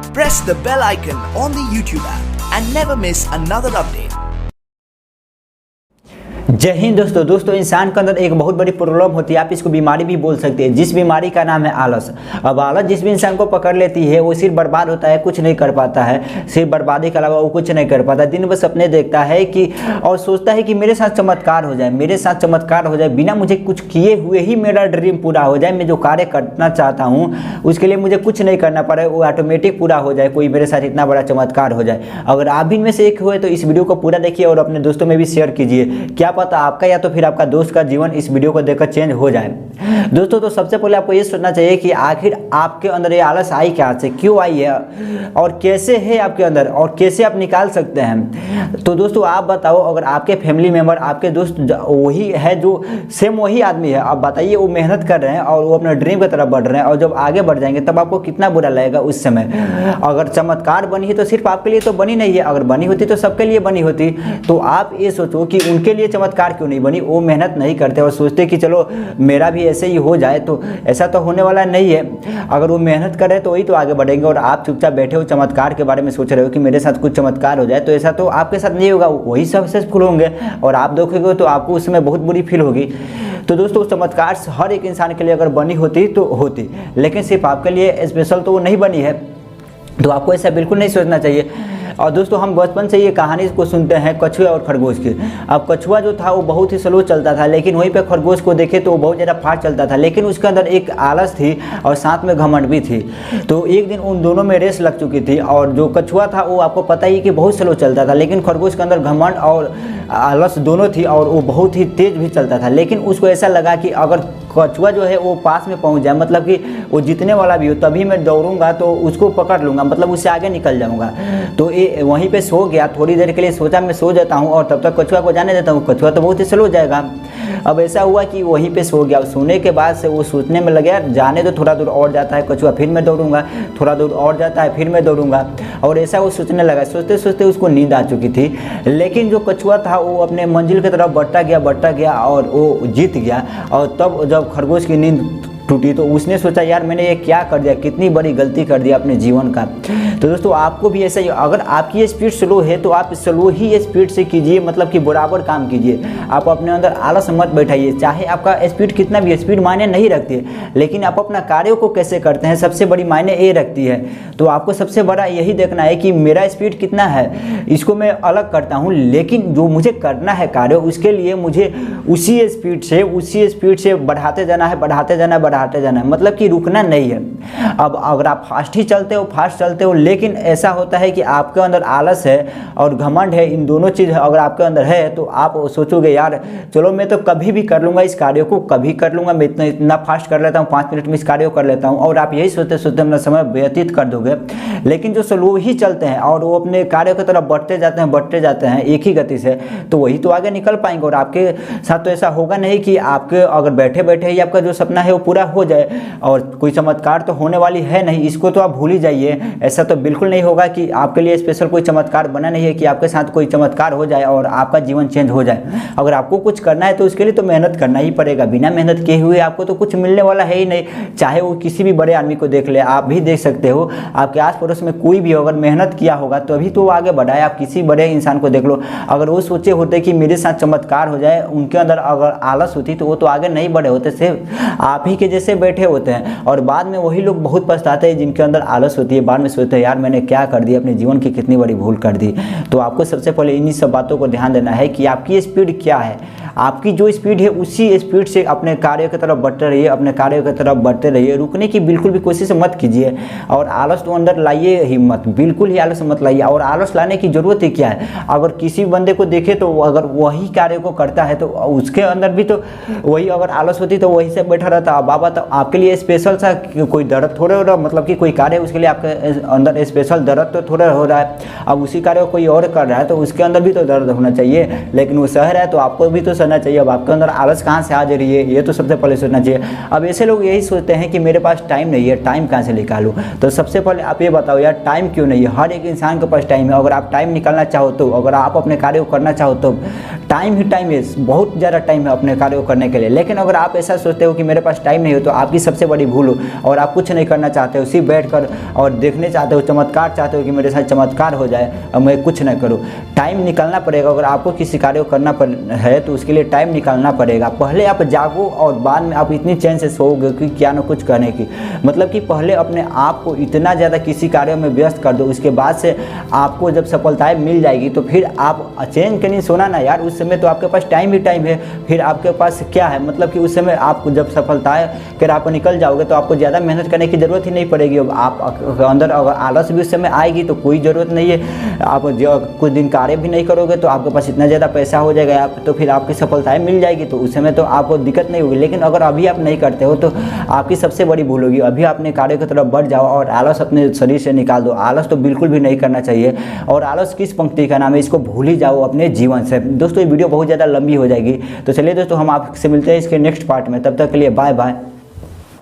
Press the bell icon on the YouTube app and never miss another update. जय हिंद दोस्तों इंसान के अंदर एक बहुत बड़ी प्रॉब्लम होती है। आप इसको बीमारी भी बोल सकते हैं, जिस बीमारी का नाम है आलस। अब आलस जिस भी इंसान को पकड़ लेती है वो सिर्फ बर्बाद होता है, कुछ नहीं कर पाता है। सिर्फ बर्बादी के अलावा वो कुछ नहीं कर पाता। दिन भर सपने देखता है कि और सोचता है कि मेरे साथ चमत्कार हो जाए, मेरे साथ चमत्कार हो जाए, बिना मुझे कुछ किए हुए ही मेरा ड्रीम पूरा हो जाए। मैं जो कार्य करना चाहता हूँ उसके लिए मुझे कुछ नहीं करना पड़े, वो ऑटोमेटिक पूरा हो जाए। कोई मेरे साथ इतना बड़ा चमत्कार हो जाए। अगर आप भी इनमें से एक हुए तो इस वीडियो को पूरा देखिए और अपने दोस्तों में भी शेयर कीजिए। क्या पता आपका या तो फिर आपका दोस्त का जीवन इस वीडियो को देखकर चेंज हो जाए। दोस्तों तो सबसे पहले आपको ये सोचना चाहिए कि आखिर आपके अंदर ये आलस आई क्या से, क्यों आई है और कैसे है आपके अंदर और कैसे आप निकाल सकते हैं। तो दोस्तों आप बताओ, अगर आपके फैमिली मेंबर, आपके दोस्त वही है जो सेम वही आदमी है, आप बताइए वो मेहनत कर रहे हैं और वो अपने ड्रीम की तरफ बढ़ रहे हैं और जब आगे बढ़ जाएंगे तब आपको कितना बुरा लगेगा उस समय। अगर चमत्कार बनी है तो सिर्फ आपके लिए तो बनी नहीं है, अगर बनी होती तो सबके लिए बनी होती। तो आप ये सोचो कि उनके लिए चमत्कार क्यों नहीं बनी। वो मेहनत नहीं करते और सोचते कि चलो मेरा भी ऐसे ही हो जाए, तो ऐसा तो होने वाला नहीं है। अगर वो मेहनत करें तो वही तो आगे बढ़ेंगे और आप चुपचाप बैठे हो चमत्कार के बारे में सोच रहे हो कि मेरे साथ कुछ चमत्कार हो जाए, तो ऐसा तो आपके साथ नहीं होगा। वही सक्सेसफुल होंगे और आप देखोगे तो आपको उसमें बहुत बुरी फील होगी। तो दोस्तों चमत्कार हर एक इंसान के लिए अगर बनी होती तो होती, लेकिन सिर्फ आपके लिए स्पेशल तो वो नहीं बनी है। तो आपको ऐसा बिल्कुल नहीं सोचना चाहिए। और दोस्तों हम बचपन से ये कहानी को सुनते हैं कछुए और खरगोश की। अब कछुआ जो था वो बहुत ही स्लो चलता था, लेकिन वहीं पे खरगोश को देखे तो वो बहुत ज़्यादा फास्ट चलता था, लेकिन उसके अंदर एक आलस थी और साथ में घमंड भी थी। तो एक दिन उन दोनों में रेस लग चुकी थी और जो कछुआ था वो आपको पता ही कि बहुत स्लो चलता था, लेकिन खरगोश के अंदर घमंड और आलस दोनों थी और वो बहुत ही तेज़ भी चलता था। लेकिन उसको ऐसा लगा कि अगर कछुआ जो है वो पास में पहुंच जाए, मतलब कि वो जीतने वाला भी हो, तभी मैं दौड़ूंगा तो उसको पकड़ लूँगा, मतलब उससे आगे निकल जाऊंगा। तो ये वहीं पे सो गया। थोड़ी देर के लिए सोचा मैं सो जाता हूँ और तब तक कछुआ को जाने देता हूँ, कछुआ तो बहुत ही स्लो जाएगा। अब ऐसा हुआ कि वहीं पे सो गया। सोने के बाद से वो सोचने में लग गया, जाने तो थोड़ा दूर और जाता है कछुआ, फिर मैं दौड़ूंगा, थोड़ा दूर और जाता है, फिर मैं दौड़ूंगा। और ऐसा वो सोचने लगा। सोचते सोचते उसको नींद आ चुकी थी, लेकिन जो कछुआ था वो अपने मंजिल की तरफ बढ़ता गया और वो जीत गया। और तब जब खरगोश की नींद टूटी तो उसने सोचा यार मैंने ये क्या कर दिया, कितनी बड़ी गलती कर दिया अपने जीवन का। तो दोस्तों आपको भी ऐसा ही, अगर आपकी स्पीड स्लो है तो आप स्लो ही स्पीड से कीजिए, मतलब कि बराबर काम कीजिए। आप अपने अंदर आलस मत बैठाइए। चाहे आपका स्पीड कितना भी, स्पीड मायने नहीं रखती है, लेकिन आप अपना कार्य को कैसे करते हैं सबसे बड़ी मायने ये रखती है। तो आपको सबसे बड़ा यही देखना है कि मेरा स्पीड कितना है, इसको मैं अलग करता हूँ, लेकिन जो मुझे करना है कार्य उसके लिए मुझे उसी स्पीड से बढ़ाते जाना है, मतलब कि रुकना नहीं है। अब अगर आप फास्ट चलते हो, लेकिन ऐसा होता है कि आपके अंदर आलस है और घमंड है, इन दोनों चीज़ अगर आपके अंदर है तो आप सोचोगे यार चलो मैं तो कभी भी कर लूँगा, इस कार्य को कभी कर लूँगा, मैं इतना फास्ट कर लेता हूँ, 5 मिनट में इस कार्य को कर लेता हूँ। और आप यही सोचते सोचते अपना समय व्यतीत कर दोगे। लेकिन जो स्लो ही चलते हैं और वो अपने कार्य की तरफ बढ़ते जाते हैं एक ही गति से, तो वही तो आगे निकल पाएंगे। और आपके साथ तो ऐसा होगा नहीं कि आपके अगर बैठे बैठे ही आपका जो सपना है वो पूरा हो जाए और कोई चमत्कार तो होने वाली है नहीं, इसको तो आप भूल ही जाइए। ऐसा तो बिल्कुल नहीं होगा कि आपके लिए स्पेशल कोई चमत्कार बना नहीं है कि आपके साथ कोई चमत्कार हो जाए और आपका जीवन चेंज हो जाए। अगर आपको कुछ करना है तो उसके लिए तो मेहनत करना ही पड़ेगा। बिना मेहनत किए हुए आपको तो कुछ मिलने वाला है ही नहीं। चाहे वो किसी भी बड़े आदमी को देख ले, आप भी देख सकते हो, आपके आस पड़ोस में कोई भी अगर मेहनत किया होगा तो अभी तो वो आगे बढ़ा है। आप किसी बड़े इंसान को देख लो, अगर वो सोचे होते कि मेरे साथ चमत्कार हो जाए, उनके अंदर अगर आलस होती तो वो तो आगे नहीं बढ़े होते, सिर्फ आप ही के जैसे बैठे होते हैं। और बाद में वही लोग बहुत पछताते हैं जिनके अंदर आलस होती है। बाद में सोचते हैं यार मैंने क्या कर दिया, अपने जीवन की कितनी बड़ी भूल कर दी। तो आपको सबसे पहले इन्हीं सब बातों को ध्यान देना है कि आपकी स्पीड क्या है। आपकी जो स्पीड है उसी स्पीड से अपने कार्य की तरफ बढ़ते रहिए, रुकने की बिल्कुल भी कोशिश मत कीजिए। और आलस तो अंदर लाइए ही मत, बिल्कुल ही आलस मत लाइए। और आलस लाने की जरूरत ही क्या है। अगर किसी बंदे को देखे तो अगर वही कार्य को करता है तो उसके अंदर भी तो वही अगर आलस होती तो वही से बैठा रहता। बाबा तो आपके लिए स्पेशल सा कोई दर्द थोड़े हो रहा, मतलब कि कोई कार्य उसके लिए आपके अंदर स्पेशल दर्द तो थोड़ा हो रहा है। अब उसी कार्य को कोई और कर रहा है तो उसके अंदर भी तो दर्द होना चाहिए, लेकिन वो सह रहा है तो आपको भी तो सहना चाहिए। अब आपके अंदर आलस कहाँ से आ जा रही है, ये तो सबसे पहले सोचना चाहिए। अब ऐसे लोग यही सोचते हैं कि मेरे पास टाइम नहीं है, टाइम कहाँ से निकालूँ। तो सबसे पहले आप ये बताओ यार टाइम क्यों नहीं है। हर एक इंसान के पास टाइम है। अगर आप टाइम निकालना चाहो तो, अगर आप अपने कार्य को करना चाहो तो टाइम ही टाइम है, बहुत ज़्यादा टाइम है अपने कार्य को करने के लिए। लेकिन अगर आप ऐसा सोचते हो कि मेरे पास टाइम नहीं हो तो आपकी सबसे बड़ी भूल हो और आप कुछ नहीं करना चाहते हो, सिर्फ बैठ कर और देखने चाहते हो, चमत्कार चाहते हो कि मेरे साथ चमत्कार हो जाए और मैं कुछ ना करूँ। टाइम निकालना पड़ेगा। अगर आपको किसी कार्य को करना है तो उसके लिए टाइम निकालना पड़ेगा। पहले आप जागो और बाद में आप इतनी चैन से सोओगे कि क्या ना कुछ करने की, मतलब कि पहले अपने आप को इतना ज़्यादा किसी कार्य में व्यस्त कर दो, उसके बाद से आपको जब सफलताएं मिल जाएगी तो फिर आप चैन के नहीं सोना ना यार। उस समय तो आपके पास टाइम ही टाइम है, फिर आपके पास क्या है, मतलब कि उस समय आपको जब सफलताएं के राह पर निकल जाओगे तो आपको ज़्यादा मेहनत करने की ज़रूरत ही नहीं पड़ेगी। अब आप अंदर अगर आलस भी उस समय आएगी तो कोई ज़रूरत नहीं है। आप कुछ दिन कार्य भी नहीं करोगे तो आपके पास इतना ज़्यादा पैसा हो जाएगा तो फिर आपकी सफलताएं मिल जाएगी, तो उस समय तो आपको दिक्कत नहीं होगी। लेकिन अगर अभी आप नहीं करते हो तो आपकी सबसे बड़ी भूल होगी। अभी अपने कार्य की तरफ बढ़ जाओ और आलस अपने शरीर से निकाल दो। आलस तो बिल्कुल भी नहीं करना चाहिए। और आलस किस पंक्ति का नाम है, इसको भूल ही जाओ अपने जीवन से। दोस्तों ये वीडियो बहुत ज़्यादा लंबी हो जाएगी, तो चलिए दोस्तों हम आपसे मिलते हैं इसके नेक्स्ट पार्ट में। तब तक के लिए बाय बाय।